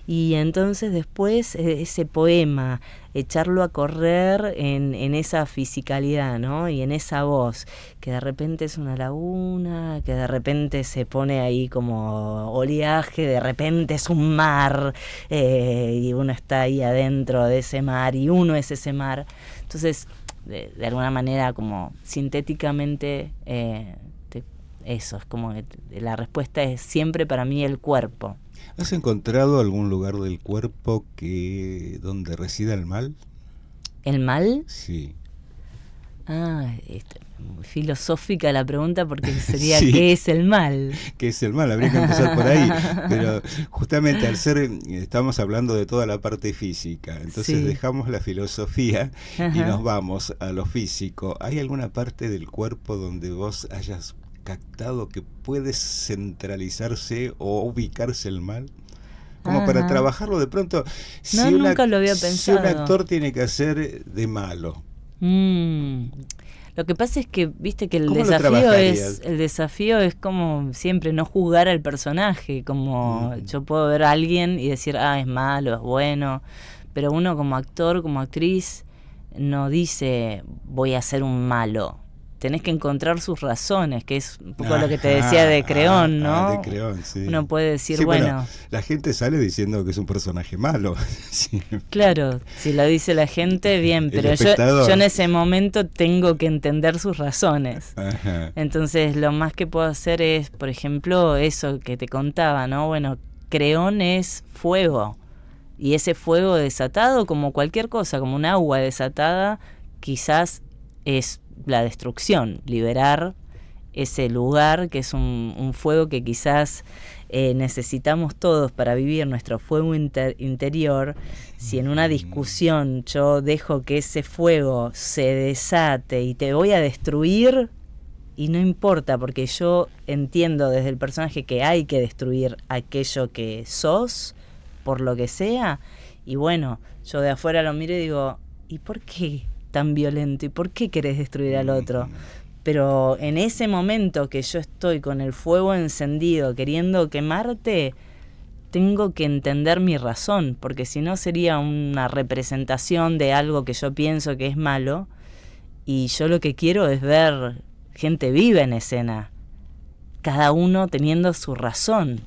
Y entonces después ese poema, echarlo a correr en esa fisicalidad, ¿no? Y en esa voz, que de repente es una laguna, que de repente se pone ahí como oleaje, de repente es un mar, y uno está ahí adentro de ese mar, y uno es ese mar. Entonces, de alguna manera, como sintéticamente, eso, es como que la respuesta es siempre para mí el cuerpo.
¿Has encontrado algún lugar del cuerpo donde resida el mal?
¿El mal?
Sí.
Muy filosófica la pregunta porque sería sí. ¿Qué es el mal?
¿Qué es el mal? Habría que empezar por ahí. Pero justamente estamos hablando de toda la parte física, entonces sí. Dejamos la filosofía y nos vamos a lo físico. ¿Hay alguna parte del cuerpo donde vos hayas captado que puede centralizarse o ubicarse el mal? Como para trabajarlo de pronto.
Nunca lo había pensado.
Si un actor tiene que hacer de malo.
Lo que pasa es que, viste que el desafío es como siempre no juzgar al personaje, como yo puedo ver a alguien y decir, es malo, es bueno, pero uno como actor, como actriz, no dice voy a ser un malo. Tenés que encontrar sus razones, que es un poco lo que te decía de Creón, ¿no?
De Creón, sí.
Uno puede decir,
sí, bueno, la gente sale diciendo que es un personaje malo. Sí.
Claro, si lo dice la gente, bien, pero yo en ese momento tengo que entender sus razones. Ajá. Entonces, lo más que puedo hacer es, por ejemplo, eso que te contaba, ¿no? Bueno, Creón es fuego, y ese fuego desatado, como cualquier cosa, como un agua desatada, quizás es la destrucción, liberar ese lugar que es un fuego que quizás necesitamos todos para vivir nuestro fuego interior, si en una discusión yo dejo que ese fuego se desate y te voy a destruir, y no importa, porque yo entiendo desde el personaje que hay que destruir aquello que sos, por lo que sea, y bueno, yo de afuera lo miro y digo, ¿y por qué tan violento? ¿Y por qué querés destruir al otro? Pero en ese momento que yo estoy con el fuego encendido queriendo quemarte, tengo que entender mi razón, porque si no sería una representación de algo que yo pienso que es malo, y yo lo que quiero es ver gente viva en escena, cada uno teniendo su razón.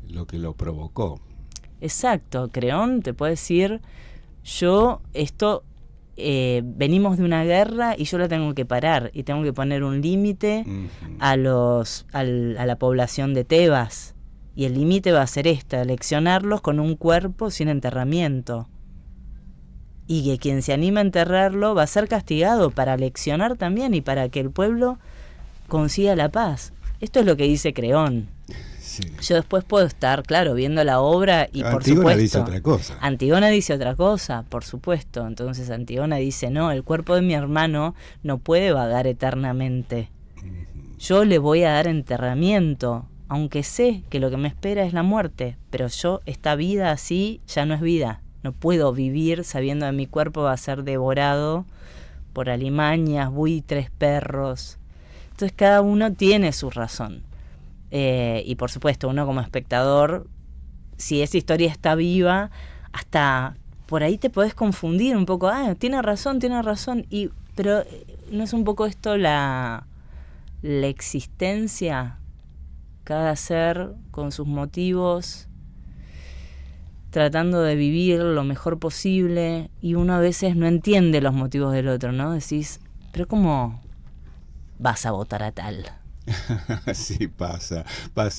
Lo que lo provocó.
Exacto, Creón te puede decir, yo esto... venimos de una guerra y yo la tengo que parar y tengo que poner un límite a la población de Tebas, y el límite va a ser leccionarlos con un cuerpo sin enterramiento, y que quien se anima a enterrarlo va a ser castigado, para leccionar también y para que el pueblo consiga la paz. Esto es lo que dice Creón. Sí. Yo después puedo estar, claro, viendo la obra y por supuesto...
Antígona dice otra cosa.
Antígona dice otra cosa, por supuesto. Entonces Antígona dice, no, el cuerpo de mi hermano no puede vagar eternamente. Yo le voy a dar enterramiento, aunque sé que lo que me espera es la muerte. Pero yo, esta vida así, ya no es vida. No puedo vivir sabiendo que mi cuerpo va a ser devorado por alimañas, buitres, perros. Entonces cada uno tiene su razón. Y por supuesto, uno como espectador, si esa historia está viva, hasta por ahí te podés confundir un poco. Tiene razón, pero ¿no es un poco esto la existencia? Cada ser con sus motivos, tratando de vivir lo mejor posible, y uno a veces no entiende los motivos del otro, ¿no? Decís, pero ¿cómo vas a votar a tal?
Sí, pasa,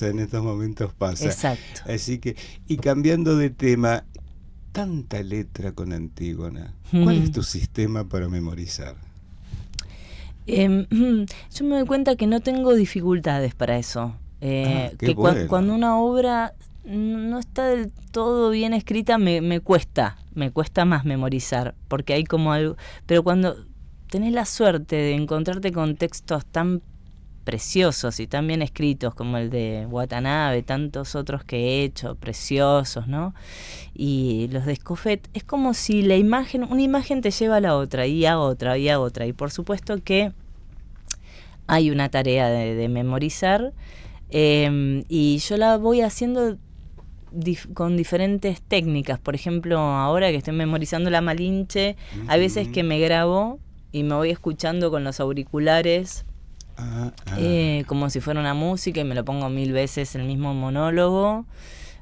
en estos momentos pasa.
Exacto.
Así que, y cambiando de tema, tanta letra con Antígona, ¿cuál es tu sistema para memorizar?
Yo me doy cuenta que no tengo dificultades para eso. Que
bueno.
Cuando una obra no está del todo bien escrita, me cuesta más memorizar, porque hay como algo... Pero cuando tenés la suerte de encontrarte con textos tan preciosos y tan bien escritos como el de Watanabe, tantos otros que he hecho, preciosos, ¿no? Y los de Escofet, es como si una imagen te lleva a la otra, y a otra, y a otra. Y por supuesto que hay una tarea de memorizar, y yo la voy haciendo con diferentes técnicas. Por ejemplo, ahora que estoy memorizando la Malinche, hay veces que me grabo y me voy escuchando con los auriculares, como si fuera una música, y me lo pongo 1000 veces el mismo monólogo.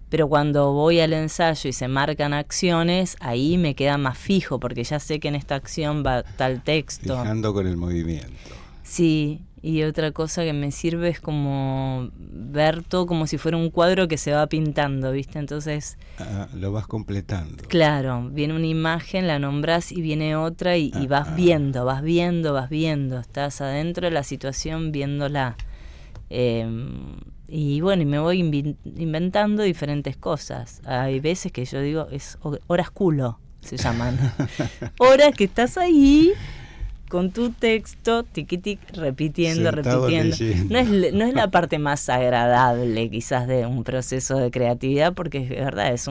Pero cuando voy al ensayo y se marcan acciones, ahí me queda más fijo, porque ya sé que en esta acción va tal texto.
Fijando con el movimiento.
Sí, y otra cosa que me sirve es como ver todo como si fuera un cuadro que se va pintando, ¿viste? Entonces...
lo vas completando.
Claro, viene una imagen, la nombrás y viene otra, y vas viendo. Estás adentro de la situación viéndola. Y bueno, y me voy inventando diferentes cosas. Hay veces que yo digo, es horas culo, se llaman. Horas que estás ahí con tu texto, tiquitic, repitiendo. No es la parte más agradable quizás de un proceso de creatividad, porque es verdad, es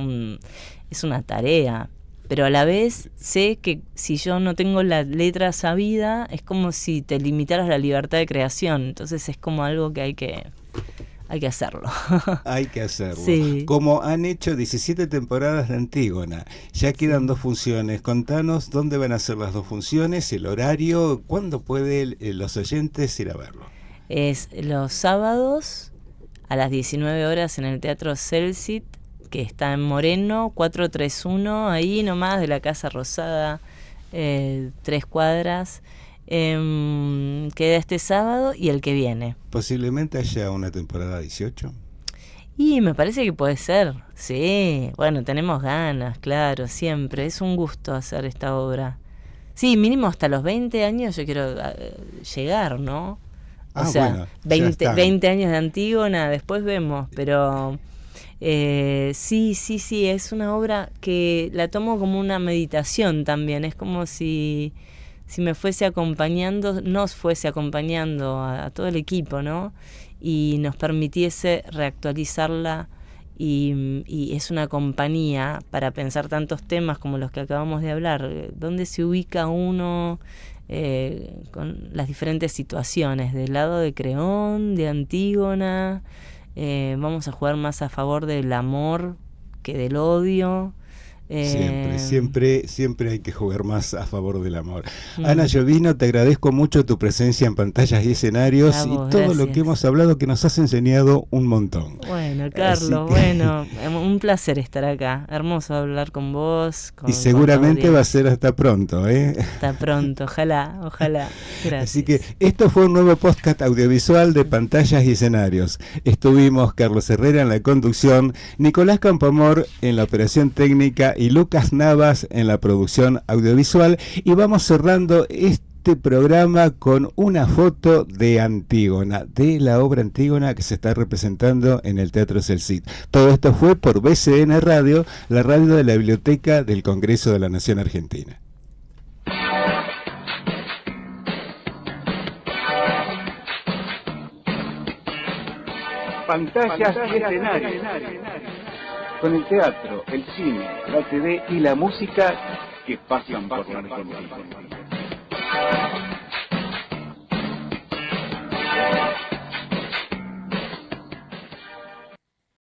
una tarea. Pero a la vez sé que si yo no tengo la letra sabida, es como si te limitaras la libertad de creación. Entonces es como algo que hay que hacerlo.
Hay que hacerlo.
Sí.
Como han hecho 17 temporadas de Antígona, ya quedan 2 funciones. Contanos dónde van a ser las 2 funciones, el horario, cuándo pueden los oyentes ir a verlo.
Es los sábados a las 19 horas en el Teatro Celsit, que está en Moreno, 431, ahí nomás de la Casa Rosada, 3 cuadras. Queda este sábado y el que viene.
Posiblemente haya una temporada 18.
Y me parece que puede ser, sí. Bueno, tenemos ganas, claro, siempre. Es un gusto hacer esta obra. Sí, mínimo hasta los 20 años yo quiero llegar, ¿no? O sea,
bueno,
20 años de Antígona, después vemos, pero sí, es una obra que la tomo como una meditación también, es como si me fuese acompañando, nos fuese acompañando a todo el equipo, ¿no? Y nos permitiese reactualizarla y es una compañía para pensar tantos temas como los que acabamos de hablar. ¿Dónde se ubica uno con las diferentes situaciones? Del lado de Creón, de Antígona, vamos a jugar más a favor del amor que del odio.
Siempre hay que jugar más a favor del amor. Ana Llovino, te agradezco mucho tu presencia en Pantallas y Escenarios y todo
gracias.
lo que hemos hablado, que nos has enseñado un montón.
Bueno, Carlos, un placer estar acá. Hermoso hablar con vos.
Y seguramente va a ser hasta pronto, ¿eh?
Hasta pronto, ojalá. Gracias.
Así que esto fue un nuevo podcast audiovisual de Pantallas y Escenarios. Estuvimos Carlos Herrera en la conducción, Nicolás Campamor en la operación técnica y Lucas Navas en la producción audiovisual, y vamos cerrando este programa con una foto de Antígona, de la obra Antígona que se está representando en el Teatro Celsit. Todo esto fue por BCN Radio, la radio de la Biblioteca del Congreso de la Nación Argentina. Pantallas y Escenarios. Con el teatro, el cine, la TV y la música que pasan por la Argentina.